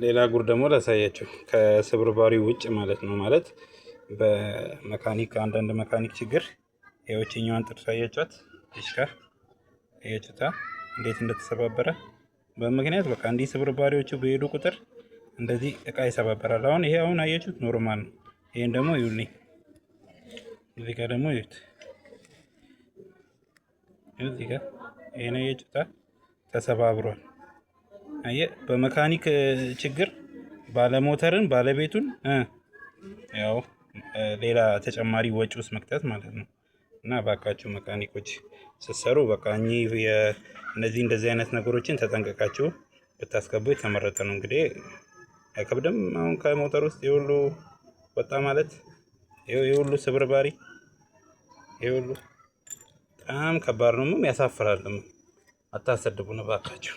ሌላ ጉር ደግሞ ላሳያቸው ከስብርባሪው ውጭ ማለት ነው። ማለት በመካኒክ አንዳንድ መካኒክ ችግር የውጭኛዋን ጥርስ አያችኋት? እሽካ አያችሁታ እንዴት እንደተሰባበረ በምክንያት በቃ እንዲህ ስብርባሪዎቹ በሄዱ ቁጥር እንደዚህ እቃ ይሰባበራል። አሁን ይሄ አሁን አያችሁት ኖርማል ነው። ይሄን ደግሞ ይኸውልኝ እዚህ ጋር ደግሞ ይኸውት እዚህ ጋር ይሄን አያችሁታ ተሰባብሯል። አየ በመካኒክ ችግር ባለሞተርን ባለቤቱን ያው ሌላ ተጨማሪ ወጪ ውስጥ መክተት ማለት ነው። እና ባካችሁ መካኒኮች ስትሰሩ በቃ እነዚህ እንደዚህ አይነት ነገሮችን ተጠንቀቃችሁ ብታስገቡ የተመረጠ ነው። እንግዲህ አይከብድም። አሁን ከሞተር ውስጥ የሁሉ ወጣ ማለት የሁሉ ስብርባሪ የሁሉ በጣም ከባድ ነው። ያሳፍራልም። አታሰድቡን እባካችሁ።